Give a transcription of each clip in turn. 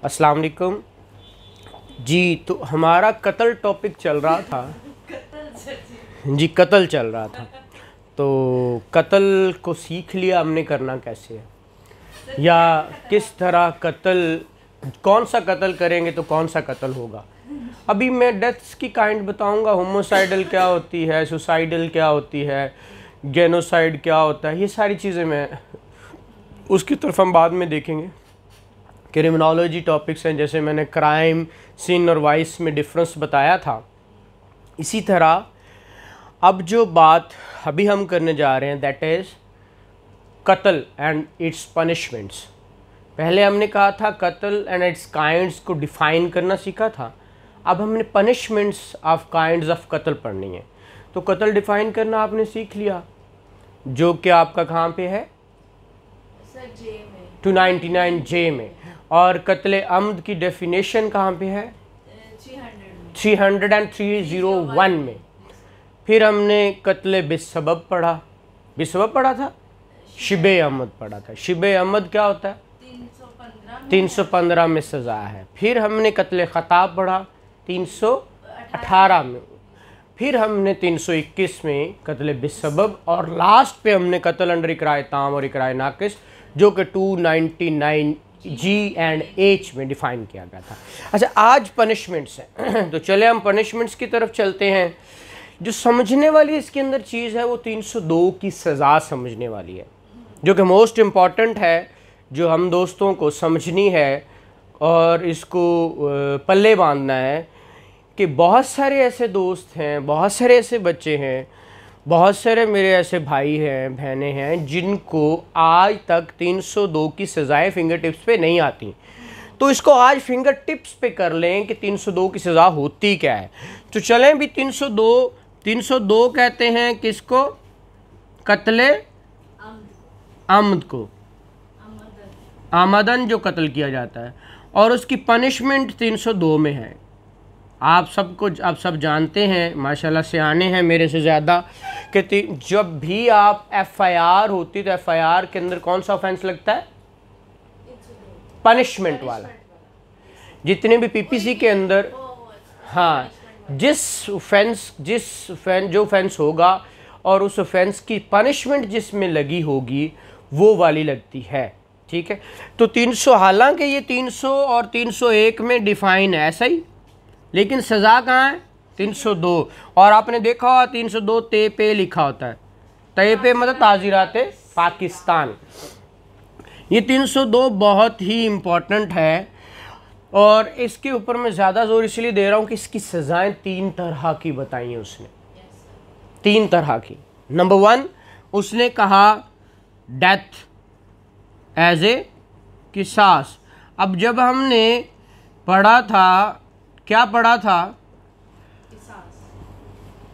अस्सलाम वालेकुम जी। तो हमारा कत्ल टॉपिक चल रहा था जी, कत्ल चल रहा था। तो कत्ल को सीख लिया हमने करना कैसे है, या किस तरह कत्ल, कौन सा कत्ल करेंगे तो कौन सा कत्ल होगा। अभी मैं डेथ्स की काइंड बताऊंगा, होमोसाइडल क्या होती है, सुसाइडल क्या होती है, जेनोसाइड क्या होता है, ये सारी चीज़ें मैं उसकी तरफ हम बाद में देखेंगे। क्रिमिनोलॉजी टॉपिक्स हैं, जैसे मैंने क्राइम, सिन और वाइस में डिफरेंस बताया था। इसी तरह अब जो बात अभी हम करने जा रहे हैं दैट इज़ कत्ल एंड इट्स पनिशमेंट्स। पहले हमने कहा था कत्ल एंड इट्स काइंड्स को डिफ़ाइन करना सीखा था। अब हमने पनिशमेंट्स ऑफ काइंड्स ऑफ कत्ल पढ़नी है। तो कत्ल डिफ़ाइन करना आपने सीख लिया, जो कि आपका कहाँ पे है, 299 जे में। और कत्ल अम्द की डेफिनेशन कहाँ पे है, 301 में। फिर हमने कत्ल बेसबब पढ़ा, बेसबब पढ़ा था, शिबे अहमद पढ़ा था। शिबे अहमद क्या होता है, 315 में सज़ा है। फिर हमने कत्ल ख़ता पढ़ा 318 में। फिर हमने 321 में कत्ल बेसबब, और लास्ट पे हमने कत्ल अंडर इकराए ताम और इकराए नाकिस, जो कि 299 जी एंड एच में डिफ़ाइन किया गया था। अच्छा, आज पनिशमेंट्स हैं तो चले हम पनिशमेंट्स की तरफ चलते हैं। जो समझने वाली इसके अंदर चीज़ है वो 302 की सज़ा समझने वाली है, जो कि मोस्ट इम्पॉर्टेंट है, जो हम दोस्तों को समझनी है और इसको पल्ले बांधना है। कि बहुत सारे ऐसे दोस्त हैं, बहुत सारे ऐसे बच्चे हैं, बहुत सारे मेरे ऐसे भाई हैं, बहनें हैं, जिनको आज तक 302 की सज़ाएँ फिंगर टिप्स पे नहीं आती। तो इसको आज फिंगर टिप्स पे कर लें कि 302 की सज़ा होती क्या है। तो चलें भी 302 कहते हैं किसको, कत्ले अम्द को, आमदन जो कत्ल किया जाता है, और उसकी पनिशमेंट 302 में है। आप सब जानते हैं, माशाल्लाह से आने हैं मेरे से ज़्यादा, कि जब भी आप एफआईआर होती तो एफआईआर के अंदर कौन सा ऑफेंस लगता है, पनिशमेंट वाला। जितने भी पीपीसी के अंदर, हाँ, जो ऑफेंस होगा और उस ऑफेंस की पनिशमेंट जिसमें लगी होगी वो वाली लगती है। ठीक है, तो 300, हालांकि ये 300 और 301 में डिफ़ाइन है ऐसा ही, लेकिन सज़ा कहाँ है 302। और आपने देखा होगा 302 ते पे लिखा होता है, ते पे मतलब ताज़ीरात पाकिस्तान। ये 302 बहुत ही इम्पोर्टेंट है, और इसके ऊपर मैं ज़्यादा ज़ोर इसलिए दे रहा हूँ कि इसकी सज़ाएँ 3 तरह की बताई हैं उसने, 3 तरह की। नंबर 1 उसने कहा डेथ एज ए किसास। अब जब हमने पढ़ा था, क्या पढ़ा था,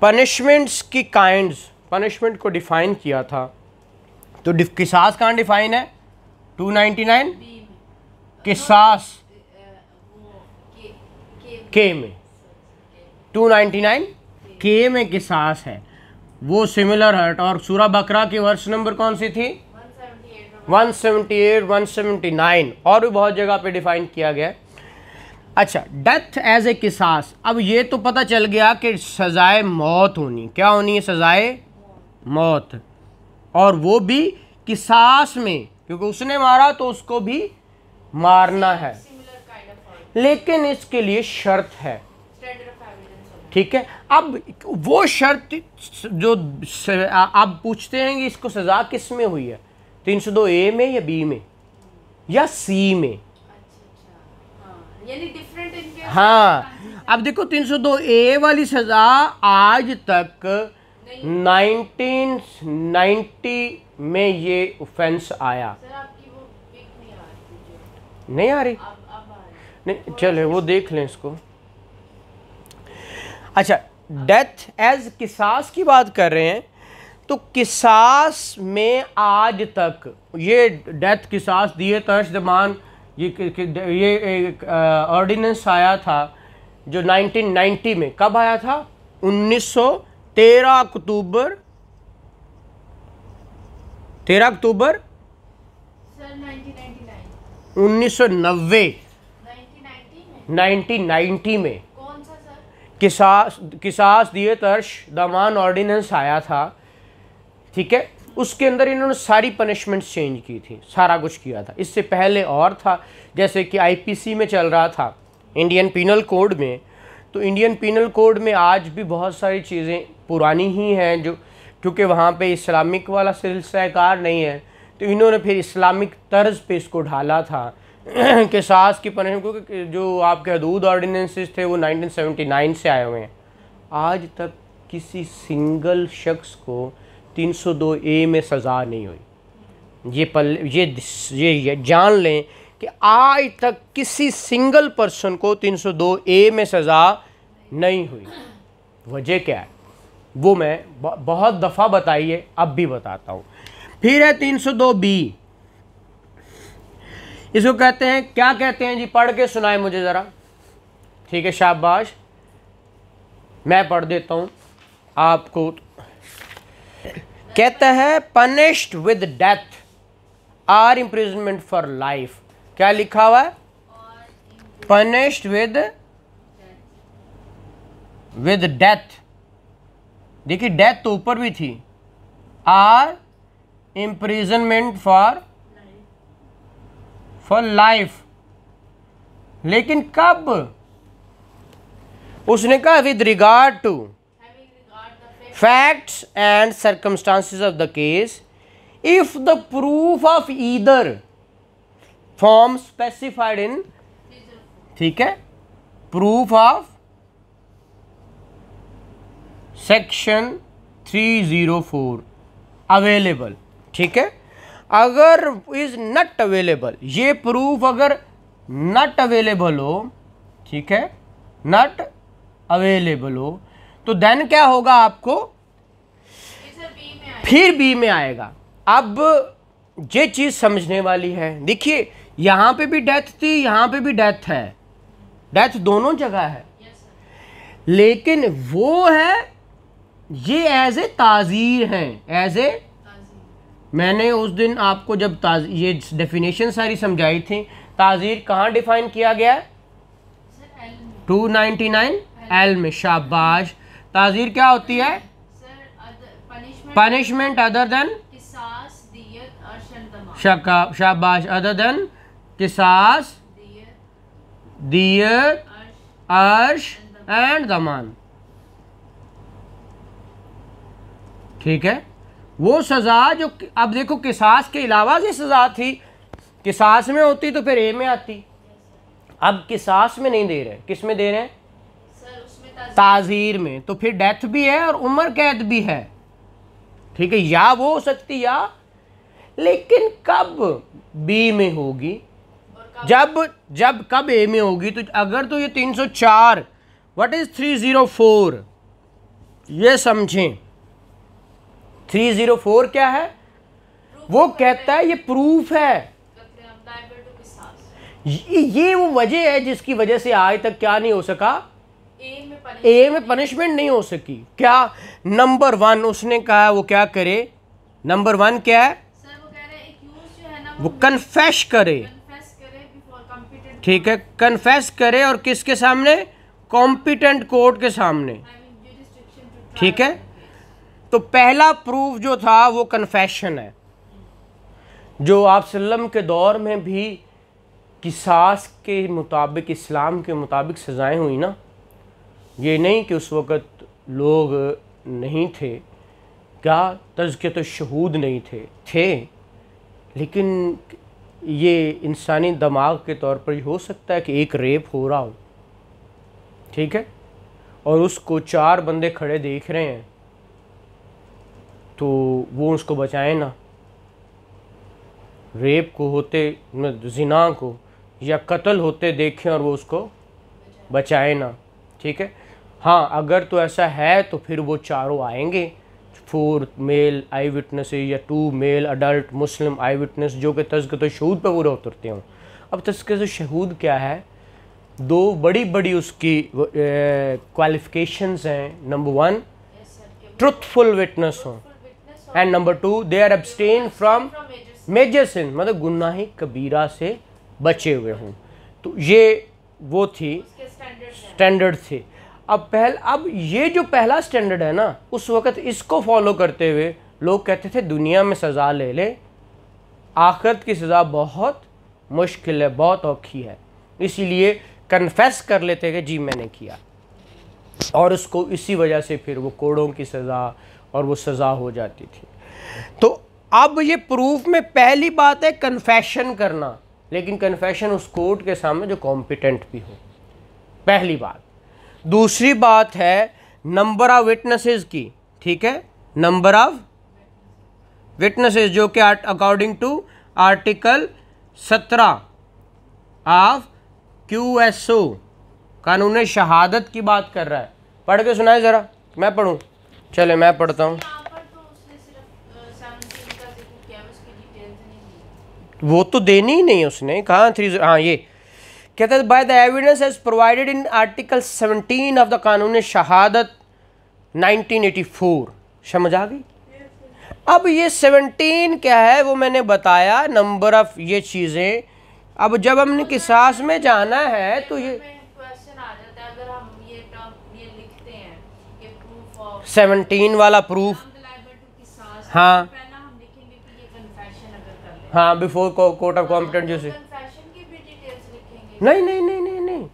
पनिशमेंट्स की काइंड्स, पनिशमेंट को डिफ़ाइन किया था। तो किसास कहाँ डिफ़ाइन है, 299 किसास के में, 299 के में किसास है, वो सिमिलर हर्ट। और सूरा बकरा की वर्ष नंबर कौन सी थी, 178, 179, और भी बहुत जगह पे डिफ़ाइन किया गया है। अच्छा, डेथ एज ए किसास। अब ये तो पता चल गया कि सज़ाए मौत होनी, क्या होनी है, सज़ाए मौत, और वो भी किसास में, क्योंकि उसने मारा तो उसको भी मारना है, लेकिन इसके लिए शर्त है। ठीक है, अब वो शर्त जो आप पूछते हैं कि इसको सज़ा किस में हुई है, 302 ए में या बी में या सी में। यानी डिफरेंट इनके, हाँ, अब देखो 302 ए वाली सज़ा आज तक 1990 में ये ऑफेंस आया। सर आपकी वो पिक नहीं आ रही, अब नहीं, चले वो देख लें इसको। अच्छा, डेथ एज किसास की बात कर रहे हैं, तो किसास में आज तक ये डेथ किसास दिए तर्जमान, ये एक ऑर्डिनेंस आया था जो 1990 में, कब आया था, 13 अक्टूबर सर 1999 1990 1990 में कौन सा सर? किसास दिए तर्श दमान ऑर्डिनेंस आया था, ठीक है। उसके अंदर इन्होंने सारी पनिशमेंट्स चेंज की थी, सारा कुछ किया था। इससे पहले और था, जैसे कि आईपीसी में चल रहा था, इंडियन पीनल कोड में। तो इंडियन पीनल कोड में आज भी बहुत सारी चीज़ें पुरानी ही हैं, जो क्योंकि वहाँ पे इस्लामिक वाला सिलसिलाकार नहीं है, तो इन्होंने फिर इस्लामिक तर्ज पे इसको ढाला था किसास की पनिशमेंट, क्योंकि जो आपके हदूद ऑर्डिनेंसेस थे वो 1979 से आए हुए हैं। आज तक किसी सिंगल शख्स को 302A में सज़ा नहीं हुई। ये जान लें कि आज तक किसी सिंगल पर्सन को 302A में सज़ा नहीं हुई। वजह क्या है वो मैं बहुत दफ़ा बताई है, अब भी बताता हूँ। फिर है 302B, इसको कहते हैं, क्या कहते हैं जी, पढ़ के सुनाए मुझे ज़रा, ठीक है, शाबाश। मैं पढ़ देता हूँ आपको। कहता है punished with death or imprisonment for life. क्या लिखा हुआ है? Punished with death. देखिए डेथ तो ऊपर भी थी, आर इम्प्रिजनमेंट फॉर लाइफ। लेकिन कब? उसने कहा with regard to facts and circumstances of the case if the proof of either form specified in, ठीक है, proof of section 304 available, ठीक है। अगर is not available, ये proof अगर not available हो, ठीक है, not available हो, तो देन क्या होगा आपको? फिर बी में आएगा। अब ये चीज़ समझने वाली है। देखिए यहाँ पे भी डेथ थी, यहाँ पे भी डेथ है, डेथ दोनों जगह है, लेकिन वो है ये एज ए ताज़ीर हैं, एज ए, मैंने उस दिन आपको जब ये डेफिनेशन सारी समझाई थी, ताज़ीर कहाँ डिफाइन किया गया है? 299 एल में। शाबाश। ताज़ीर क्या होती है? पनिशमेंट अदर देन शाबाश, अदर देन किसास, दियत, अर्श एंड दमान, ठीक है। वो सज़ा जो, अब देखो किसास के अलावा की सज़ा थी, किसास में होती तो फिर ए में आती। अब किसास में नहीं दे रहे, किस में दे रहे हैं? ताज़ीर में। तो फिर डेथ भी है और उम्र कैद भी है, ठीक है। या वो हो सकती या, लेकिन कब बी में होगी? जब कब ए में होगी? तो अगर तो ये 304, व्हाट इज 304, ये समझें। 304 क्या है? वो कहता है ये प्रूफ है, ये वो वजह है जिसकी वजह से आज तक क्या नहीं हो सका? ए में पनिशमेंट नहीं हो सकी। क्या? नंबर 1 उसने कहा वो क्या करे? नंबर 1 क्या है? सर वो कह रहे हैं एक्यूज जो है ना वो कन्फेस करे, ठीक है, कन्फेस करे, और किसके सामने? कॉम्पिटेंट कोर्ट के सामने, ठीक है। तो पहला प्रूफ जो था वो कन्फेशन है, जो आप सल्लम के दौर में भी किसास के मुताबिक, इस्लाम के मुताबिक सज़ाएं हुई ना। ये नहीं कि उस वक़्त लोग नहीं थे, क्या तज़कियत शहूद नहीं थे, लेकिन ये इंसानी दिमाग के तौर पर हो सकता है कि एक रेप हो रहा हो, ठीक है, और उसको 4 बंदे खड़े देख रहे हैं, तो वो उसको बचाए ना, रेप को होते, ज़िना को या कत्ल होते देखें और वो उसको बचाए ना, ठीक है। हाँ, अगर तो ऐसा है तो फिर वो चारों आएंगे, 4 मेल आई विटनेसेस या 2 मेल अडल्ट मुस्लिम आई विटनेस, जो कि तज़कियत शहूद पर पूरा उतरते हों। अब तज़कियत शहूद क्या है? 2 बड़ी उसकी क्वालिफ़िकेशंस हैं। नंबर 1 ट्रुथफुल विटनेस हो, and number 2 they are abstain from major sin, मतलब गुनाह कबीरा से बचे हुए हों। तो ये वो थी, उसके स्टैंडर्ड्स हैं। स्टैंडर्ड थे। अब ये जो पहला स्टैंडर्ड है ना, उस वक़्त इसको फॉलो करते हुए लोग कहते थे दुनिया में सज़ा ले ले, आखिरत की सज़ा बहुत मुश्किल है, बहुत औखी है, इसीलिए कन्फेस कर लेते कि जी मैंने किया, और उसको इसी वजह से फिर वो कोड़ों की सज़ा और वो सज़ा हो जाती थी। तो अब ये प्रूफ में पहली बात है कन्फेशन करना, लेकिन कन्फेशन उस कोर्ट के सामने जो कॉम्पिटेंट भी हो, पहली बात। दूसरी बात है नंबर ऑफ विटनेसेस की, ठीक है, नंबर ऑफ विटनेसेस जो कि according to article 17 of QSO Qanun शहादत की बात कर रहा है। पढ़ के सुनाए ज़रा, मैं पढ़ूँ? चले मैं पढ़ता हूँ। यहाँ पर तो उसने सिर्फ 17 का जिक्र किया, उसकी डिटेल्स नहीं दी। वो तो देनी ही नहीं उसने, कहाँ 3, हाँ ये कहते हैं by the evidence as provided in article 17 of the Qanun Shahadat 1984। समझ आ गई? अब ये 17 क्या है वो मैंने बताया, नंबर ऑफ ये चीज़ें। अब जब हमने किसास में जाना है तो ये क्वेश्चन आ जाता है, अगर हम ये टर्म ये लिखते हैं कि प्रूफ ऑफ 17 वाला प्रूफ, लायबल टू किसास, हाँ पहला हम लिखेंगे कि ये कन्फेशन अगर कर ले, हाँ बिफोर कोर्ट ऑफ कॉम्पिटेंट जैसे, कन्फेशन की भी डिटेल्स लिखेंगे। नहीं नहीं नहीं नहीं नहीं,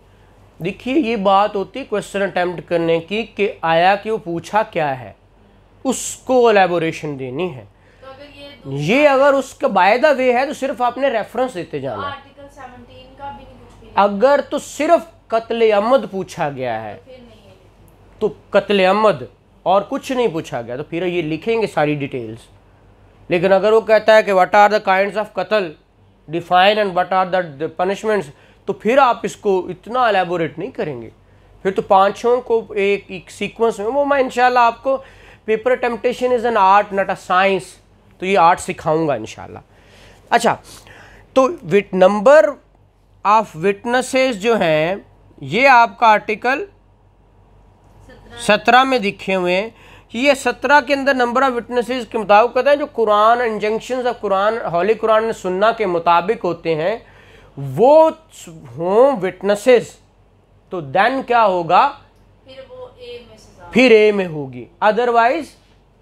देखिए ये बात होती है क्वेश्चन अटेम्प्ट करने की कि आया कि वो पूछा क्या है, उसको एलेबोरेशन देनी है। तो अगर ये अगर उसका बाय द वे है तो सिर्फ आपने रेफरेंस देते जाना है। आर्टिकल 17 का भी नहीं कुछ भी अगर तो सिर्फ कत्ले अमद पूछा गया है फिर नहीं है। तो कत्ले अमद और कुछ नहीं पूछा गया तो फिर ये लिखेंगे सारी डिटेल्स। लेकिन अगर वो कहता है कि what are the kinds of कत्ल define and what are the punishments, तो फिर आप इसको इतना एलेबोरेट नहीं करेंगे, फिर तो पांचों को एक सीक्वेंस में। वो मैं इंशाल्लाह आपको paper temptation is an art not a science, तो ये आर्ट सिखाऊंगा इंशाल्लाह। अच्छा, तो नंबर ऑफ विटनेसेस जो हैं ये आपका आर्टिकल 17 में दिखे हुए हैं। ये 17 के अंदर नंबर ऑफ विटनेसेस के मुताबिक कहता है जो कुरान इंजंक्शंस ऑफ कुरान हॉली कुरान में सुन्ना के मुताबिक होते हैं वो हों विटनेसेस, तो देन क्या होगा, फिर वो ए में सजा, फिर ए में होगी, अदरवाइज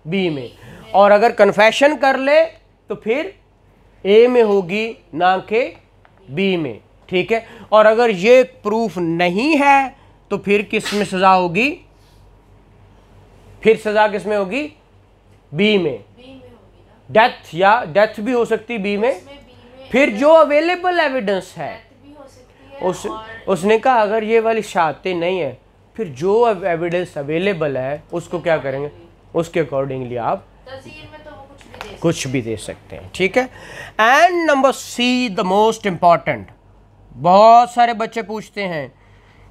बी में। और अगर कन्फेशन कर ले तो फिर ए में होगी ना कि बी में, ठीक है। और अगर ये प्रूफ नहीं है तो फिर किस में सजा होगी, फिर सजा किस में होगी, बी में। बी में होगी ना, डेथ, या डेथ भी हो सकती बी में। इसमें बी में फिर जो अवेलेबल एविडेंस है डेथ भी हो सकती है। और उसने कहा अगर ये वाली शहादतें नहीं है फिर जो एविडेंस अवेलेबल है उसको क्या करेंगे, उसके अकॉर्डिंगली आप तज़ीर में तो वो कुछ भी दे सकते हैं, ठीक है। And number see the most important, बहुत सारे बच्चे पूछते हैं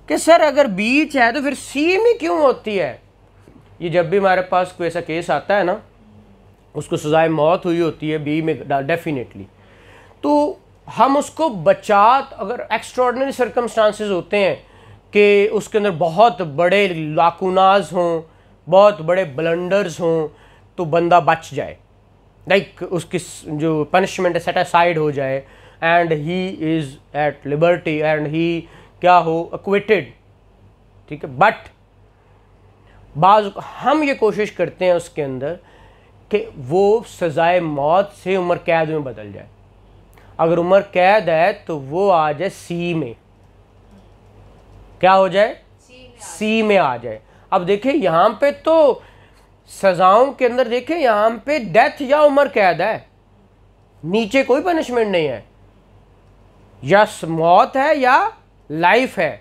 कि सर अगर बीच है तो फिर सी में क्यों होती है। ये जब भी हमारे पास कोई ऐसा केस आता है ना, उसको सजाए मौत हुई होती है बी में डेफिनेटली, तो हम उसको बचात, अगर एक्स्ट्रॉर्डिनरी सर्कमस्टांसेस होते हैं कि उसके अंदर बहुत बड़े लाकुनाज हों, बहुत बड़े ब्लंडर्स हों, तो बंदा बच जाए, लाइक उसकी जो पनिशमेंट है सेट असाइड हो जाए and he is at liberty and he क्या हो, एक्विटेड, ठीक है। बट बाज़ हम ये कोशिश करते हैं उसके अंदर कि वो सज़ाए मौत से उम्र कैद में बदल जाए। अगर उम्र कैद है तो वो आ जाए सी में, क्या हो जाए, सी में आ जाए। अब देखिए यहाँ पे तो सजाओं के अंदर देखिए यहाँ पे डेथ या उम्र कैद है, नीचे कोई पनिशमेंट नहीं है, या मौत है या लाइफ है,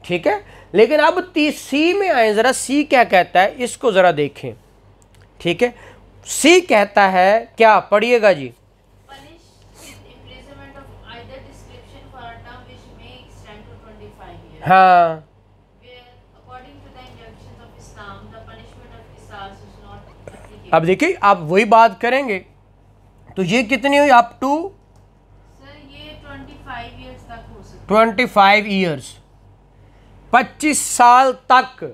ठीक है। लेकिन अब सी में आए, ज़रा सी क्या कहता है इसको ज़रा देखें, ठीक है। सी कहता है क्या, पढ़िएगा जी, हाँ अब देखिए आप वही बात करेंगे तो ये कितनी हुई, अप टू सर ये 25 इयर्स तक हो सकता 25 ईयर्स, 25 साल तक।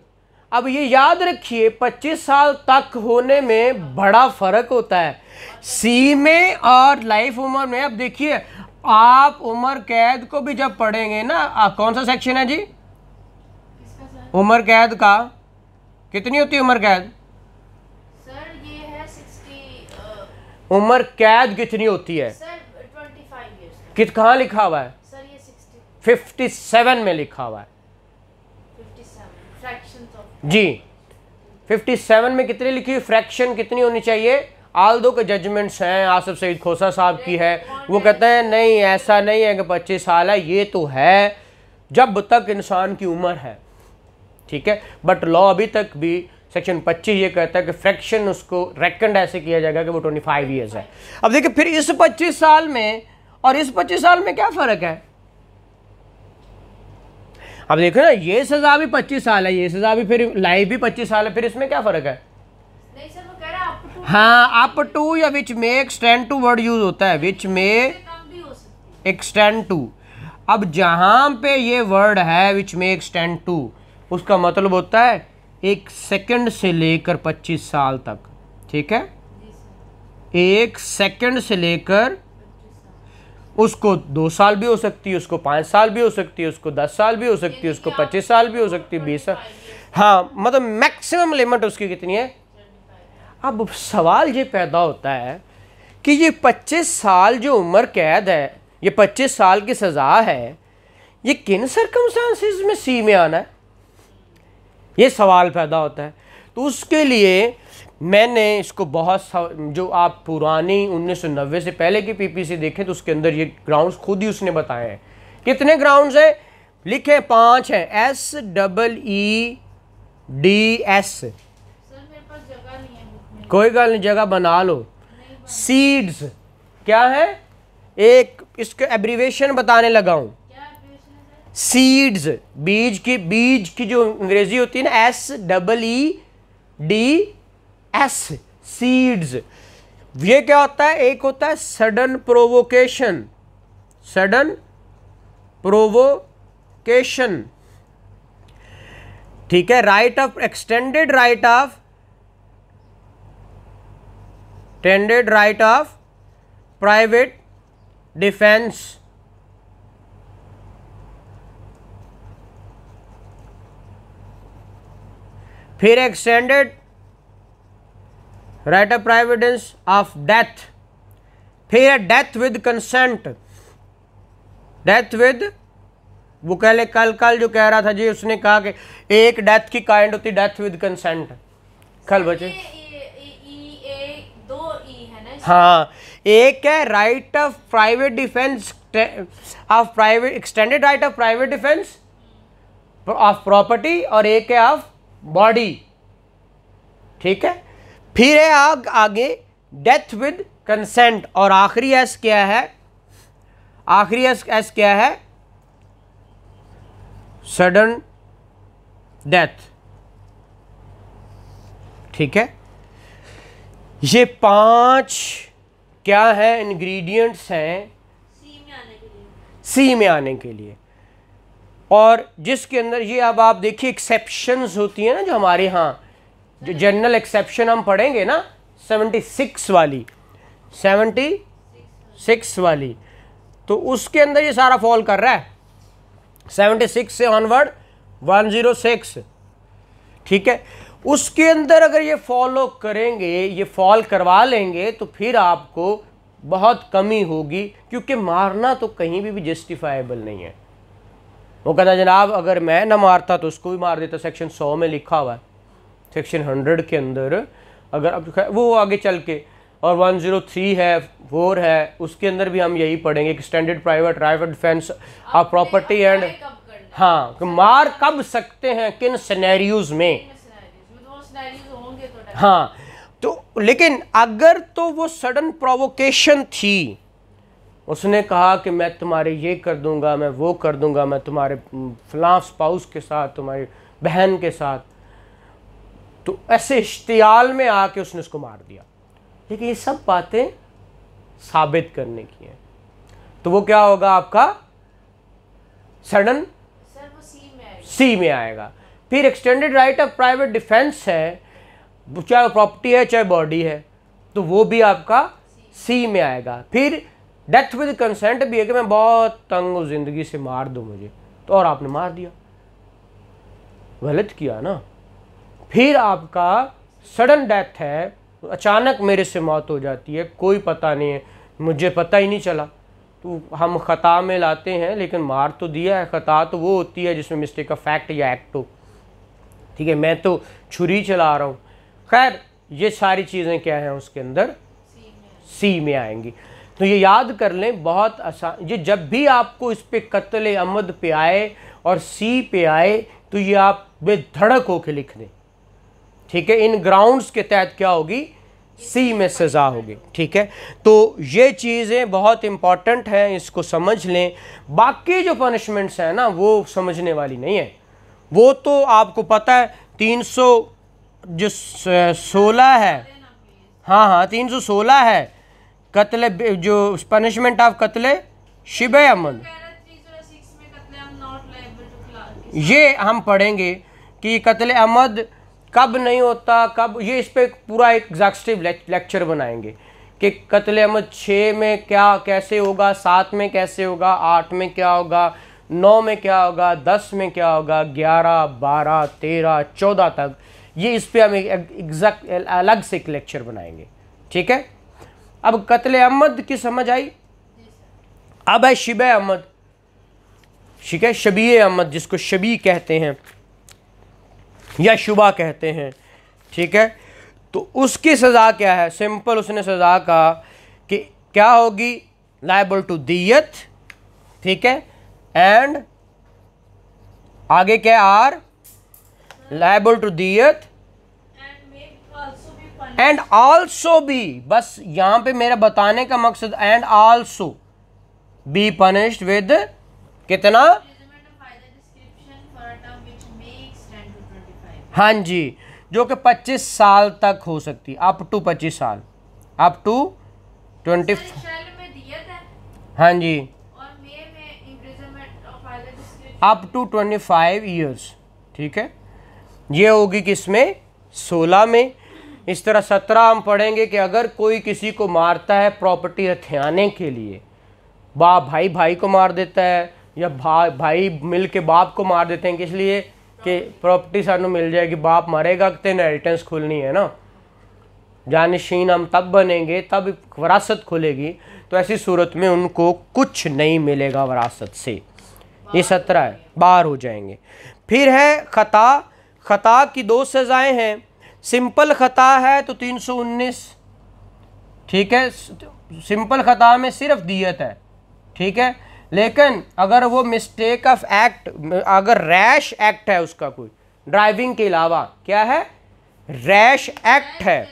अब ये याद रखिए 25 साल तक होने में बड़ा फर्क होता है सी में और लाइफ उम्र में। अब देखिए आप उम्र कैद को भी जब पढ़ेंगे ना, कौन सा सेक्शन है जी? किसका सर? उम्र कैद का। कितनी होती है उम्र कैद? सर ये है 60 उम्र कैद कितनी होती है? Sir 25 years. कित कहाँ लिखा हुआ है? सर ये 60 57 में लिखा हुआ है 57 फ्रैक्शंस ऑफ। जी। 57 में कितनी लिखी हुई? फ्रैक्शन कितनी होनी चाहिए? आल्दो के जजमेंट्स हैं, आसिफ सईद खोसा साहब की है, वो कहते हैं नहीं ऐसा नहीं है कि 25 साल है, ये तो है जब तक इंसान की उम्र है, ठीक है। बट लॉ अभी तक भी सेक्शन 25 ये कहता है कि फ्रैक्शन उसको रेकन्ड ऐसे किया जाएगा कि वो 25 ईयर्स है। अब देखिए फिर इस 25 साल में और इस 25 साल में क्या फ़र्क है? अब देखो ना, ये सज़ा भी 25 साल है, ये सज़ा भी, फिर लाइफ भी 25 साल है, फिर इसमें क्या फ़र्क है? नहीं सर वो कह रहा है अप टू। हाँ, अप टू या विच में एक्सटेंड टू वर्ड यूज होता है, विच में कम भी हो सकती है। Extend to. अब जहाँ पे ये वर्ड है विच में एक्सटेंड टू, उसका मतलब होता है 1 सेकंड से लेकर 25 साल तक, ठीक है। जी सर। 1 सेकंड से लेकर, उसको 2 साल भी हो सकती है, उसको 5 साल भी हो सकती है, उसको 10 साल भी हो सकती है, उसको 25 साल भी हो सकती है, 20 साल। हाँ, मतलब मैक्सिमम लिमिट उसकी कितनी है? अब सवाल ये पैदा होता है कि ये 25 साल जो उम्र कैद है, ये 25 साल की सज़ा है, ये किन सर्कमस्टांसिस में सी में आना है? ये सवाल पैदा होता है। तो उसके लिए मैंने इसको बहुत जो आप पुरानी 1990 से पहले की पीपीसी देखें तो उसके अंदर ये ग्राउंड्स खुद ही उसने बताए हैं। कितने ग्राउंड्स हैं? लिखे 5 हैं, SEEDS। सर मेरे पास जगह नहीं है बुक में। कोई गल नहीं, जगह बना लो। सीड्स क्या है? एक इसके एब्रीवेशन बताने लगा हूं। क्या एब्रिविएशन है सर? सीड्स, बीज की जो अंग्रेजी होती है ना, SEEDS, सीड्स। ये क्या होता है? एक होता है सडन प्रोवोकेशन, सडन प्रोवोकेशन, ठीक है। Right of extended right of private defence, फिर extended right of private defence of death, फिर death with consent, death with, वो कल जो कह रहा था जी, उसने कहा कि एक डेथ की काइंड होती डेथ विद कंसेंट। कल बचे दो ई है ना। हाँ, एक है right of private defence of private, extended right of private defence of property, और एक है ऑफ बॉडी, ठीक है। फिर है आगे डेथ विद कंसेंट, और आखिरी एस क्या है? आखिरी एस क्या है? सडन डेथ, ठीक है। ये 5 क्या है? इंग्रेडिएंट्स हैं सी में आने के लिए। सी में आने के लिए। और जिसके अंदर ये, अब आप देखिए एक्सेप्शंस होती है ना जो हमारे यहाँ, जो जनरल एक्सेप्शन हम पढ़ेंगे ना, 76 वाली, तो उसके अंदर ये सारा फॉल कर रहा है। 76 से ऑनवर्ड 106, ठीक है। उसके अंदर अगर ये फॉलो करेंगे, ये फॉल करवा लेंगे, तो फिर आपको बहुत कमी होगी, क्योंकि मारना तो कहीं भी जस्टिफाइबल नहीं है। वो कहता जनाब अगर मैं ना मारता तो उसको भी मार देता, सेक्शन 100 में लिखा हुआ है। सेक्शन 100 के अंदर अगर अब वो आगे चल के, और 103 है, 4 है, उसके अंदर भी हम यही पढ़ेंगे, extended private right of defence of property and, हाँ, कि मार कब सकते हैं, किन सिनेरियोज में, हाँ। तो लेकिन अगर तो वो सडन प्रोवोकेशन थी, उसने कहा कि मैं तुम्हारे ये कर दूंगा, मैं वो कर दूंगा, मैं तुम्हारे फलां स्पाउस के साथ, तुम्हारी बहन के साथ, तो ऐसे इश्तियाल में आके उसने उसको मार दिया। लेकिन ये सब बातें साबित करने की हैं, तो वो क्या होगा आपका? सडन सी में आएगा। फिर extended right of private defence है, चाहे प्रॉपर्टी है चाहे बॉडी है, तो वो भी आपका सी में आएगा। फिर डेथ विद कंसेंट भी है कि मैं बहुत तंग हूँ जिंदगी से, मार दो मुझे, तो और आपने मार दिया, गलत किया ना। फिर आपका सडन डेथ है, अचानक मेरे से मौत हो जाती है, कोई पता नहीं है, मुझे पता ही नहीं चला, तो हम ख़ता में लाते हैं, लेकिन मार तो दिया है। ख़ता तो वो होती है जिसमें मिस्टेक ऑफ फैक्ट या एक्ट हो, ठीक है, मैं तो छुरी चला रहा हूँ। खैर ये सारी चीज़ें क्या हैं उसके अंदर, सी में आएंगी। तो ये याद कर लें, बहुत आसान, ये जब भी आपको इस पे कत्ल अमद पे आए और सी पे आए तो ये आप बेधड़क होके लिख दें, ठीक है। इन ग्राउंड्स के तहत क्या होगी, सी में सज़ा होगी, ठीक है। तो ये चीज़ें बहुत इम्पॉर्टेंट हैं, इसको समझ लें। बाकी जो पनिशमेंट्स हैं ना वो समझने वाली नहीं है, वो तो आपको पता है 316 है, हाँ 316 है कत्ल, जो पनिशमेंट ऑफ कत्ल शिबे अमद, ये हम पढ़ेंगे कि कत्ल अमद कब नहीं होता, कब, ये इस पे पूरा एक एग्जॉस्टिव लेक्चर बनाएंगे कि कत्ल अमद 6 में क्या कैसे होगा, 7 में कैसे होगा, 8 में क्या होगा, 9 में क्या होगा, 10 में क्या होगा, 11, 12, 13, 14 तक, ये इस पे हम एग्जैक्ट अलग से एक लेक्चर बनाएंगे, ठीक है। अब कत्ल अमद की समझ आई। अब है शिबे अमद, ठीक है, शबीए अमद जिसको शबी कहते हैं या शुबा कहते हैं, ठीक है। तो उसकी सज़ा क्या है, सिंपल उसने सज़ा कहा कि क्या होगी, लायबल टू दियत, ठीक है, एंड आगे क्या आर, लायबल टू दियत एंड आल्सो बी, बस यहाँ पे मेरा बताने का मकसद and also be punished with कितना, हाँ जी, जो कि 25 साल तक हो सकती, अप टू 25 साल, अप टू 20, हाँ जी, अप टू 25 ईयर्स, ठीक है। ये होगी किसमें, 16 में। इस तरह 17 हम पढ़ेंगे कि अगर कोई किसी को मारता है प्रॉपर्टी हथियाने के लिए, बाप भाई भाई को मार देता है या भाई मिल के बाप को मार देते हैं, किस लिए कि प्रॉपर्टी सानू मिल जाएगी, बाप मरेगा तो इनहेरिटेंस खुलनी है ना, जानशीन हम तब बनेंगे तब वरासत खुलेगी, तो ऐसी सूरत में उनको कुछ नहीं मिलेगा वरासत से, ये 17 है, बाहर हो जाएंगे। फिर है खता, खता की 2 सज़ाएं हैं, सिंपल खता है तो 319, ठीक है, सिंपल खता में सिर्फ दियत है, ठीक है। लेकिन अगर वो मिस्टेक ऑफ एक्ट, अगर रैश एक्ट है उसका, कोई ड्राइविंग के अलावा क्या है, रैश एक्ट है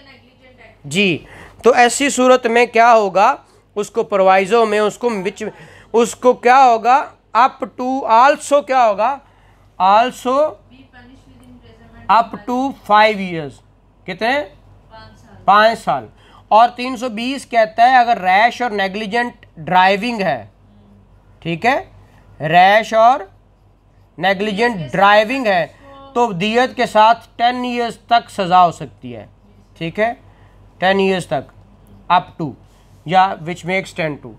जी, तो ऐसी सूरत में क्या होगा, उसको प्रोवाइजो में उसको बीच, उसको क्या होगा, अप टू आल्सो क्या होगा, आल्सो अप टू 5 ईयर्स, कितने, 5 साल। और 320 कहता है अगर रैश और नेग्लिजेंट ड्राइविंग है, ठीक है, रैश और नेग्लिजेंट ड्राइविंग है तो दियत के साथ 10 ईयर्स तक सज़ा हो सकती है, ठीक है, 10 ईयर्स तक, अप टू, या विच मेक्स 10 टू।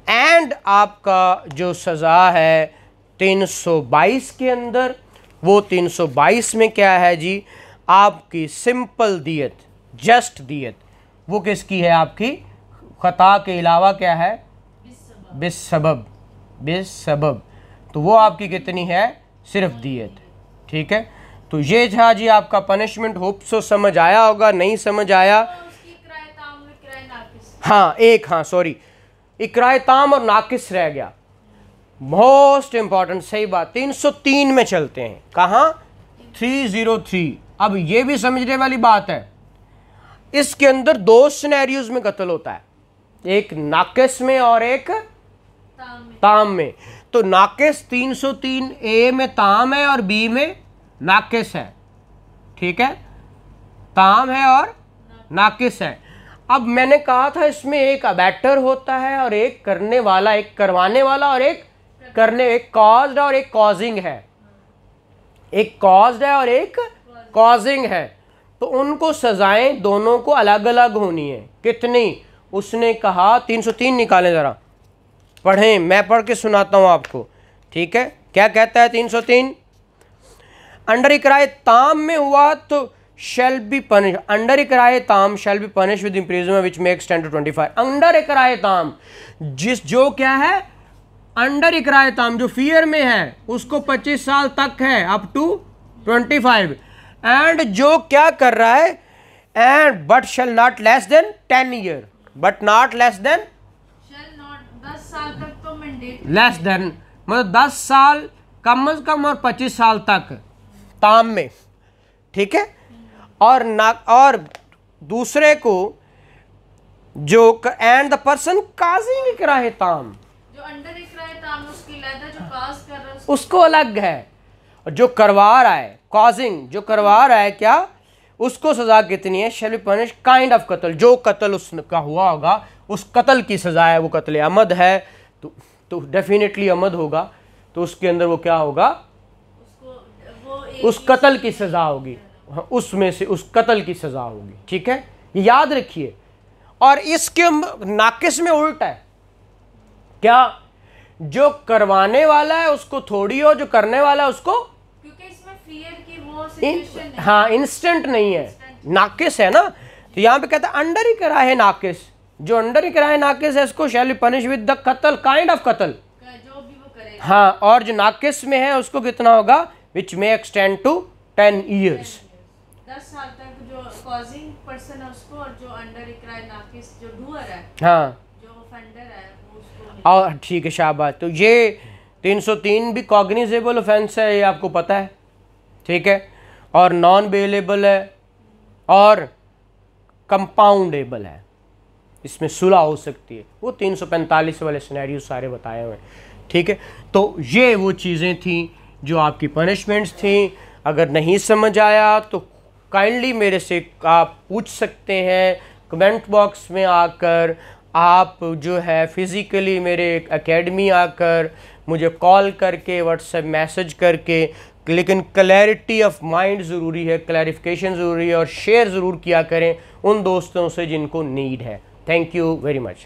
एंड आपका जो सज़ा है 322 के अंदर, वो 322 में क्या है जी, आपकी सिंपल दियत, जस्ट दियत, वो किसकी है, आपकी खता के अलावा क्या है, बिस्सबब, बिस्सबब, तो वो आपकी कितनी है, सिर्फ दियत, ठीक है। तो ये था जी आपका पनिशमेंट, होप सो समझ आया होगा, नहीं समझ आया, हाँ एक, हाँ सॉरी, इकराए ताम और नाकिस रह गया, मोस्ट इंपॉर्टेंट, सही बात। 303 में चलते हैं, कहाँ, 303। अब ये भी समझने वाली बात है, इसके अंदर 2 सिनेरियोज में कत्ल होता है, एक नाकिस में और एक ताम में। तो नाकिस 303 ए में ताम है और बी में नाकिस है, ठीक है, ताम है और नाकिस है। अब मैंने कहा था इसमें एक अबैटर होता है और एक करने वाला, एक करवाने वाला और एक करने, एक कॉज्ड और एक कॉजिंग है, एक कॉज्ड है और एक कॉजिंग है, तो उनको सजाएं दोनों को अलग अलग होनी है। कितनी, उसने कहा 303 निकालें ज़रा, पढ़ें, मैं पढ़ के सुनाता हूँ आपको, ठीक है। क्या कहता है 303? अंडर इकराए ताम में हुआ तो shall be punished, अंडर इकराए ताम shall be punished with imprisonment which may extend to 25। Under इकराए ताम, जो क्या है, अंडर इकराए ताम जो फियर में है उसको 25 साल तक है, अप टू 25। एंड जो क्या कर रहा है, and but shall not less than 10 year, but not less than, shall not 10 साल तक तो मैंडेट, लेस देन मतलब 10 साल कम से कम और 25 साल तक ताम में, ठीक है। और ना, और दूसरे को जो एंड द पर्सन काजिंग इकराहे ताम, जो अंडर इकराए ताम उसकी लहदा जो काज कर रहा है उसको अलग है। और जो करवा रहा है, कॉजिंग जो करवा रहा है, क्या उसको सजा कितनी है, shall be punish kind of कत्ल, जो कत्ल उसका हुआ होगा उस कत्ल की सजा है। वो कत्ल अमद है तो डेफिनेटली अमद होगा, तो उसके अंदर वो क्या होगा, उस कत्ल की सजा होगी, उसमें से उस कत्ल की सजा होगी, ठीक है, ये याद रखिए। और इसके नाकिस में उल्टा है, क्या जो करवाने वाला है उसको थोड़ी हो, जो करने वाला है उसको, क्योंकि इसमें फियर की वो सिचुएशन नहीं, हाँ इंस्टेंट नहीं है, नाकिस है ना। तो यहाँ पे कहता है अंडर ही करा है नाकिस, जो अंडर ही करा है नाकिस है इसको shall be punish with the कत्ल, काइंड ऑफ कत्ल, जो भी वो करेगा। हाँ। और जो नाकिस में है उसको कितना होगा, विच मे एक्सटेंड टू 10 ईयर्स, 10 साल तक जो कॉजिंग पर्सन है उसको, और जो अंडर इकराए नाकिस जो डूअर है, हाँ। जो ऑफेंडर है वो उसको। और ठीक है, शाबाश। तो ये 303 भी कॉग्निजेबल ऑफेंस है, ये आपको पता है, ठीक है, और नॉन बेलेबल है और कंपाउंडेबल है, इसमें सुलह हो सकती है। वो 345 वाले सिनेरियो सारे बताए हुए हैं, ठीक है। तो ये वो चीज़ें थी जो आपकी पनिशमेंट्स थी। अगर नहीं समझ आया तो काइंडली मेरे से आप पूछ सकते हैं कमेंट बॉक्स में आकर, आप जो है फिज़िकली मेरे एकेडमी आकर मुझे कॉल करके, व्हाट्सएप मैसेज करके, लेकिन क्लैरिटी ऑफ माइंड ज़रूरी है, क्लैरिफिकेशन ज़रूरी है, और शेयर ज़रूर किया करें उन दोस्तों से जिनको नीड है। Thank you very much.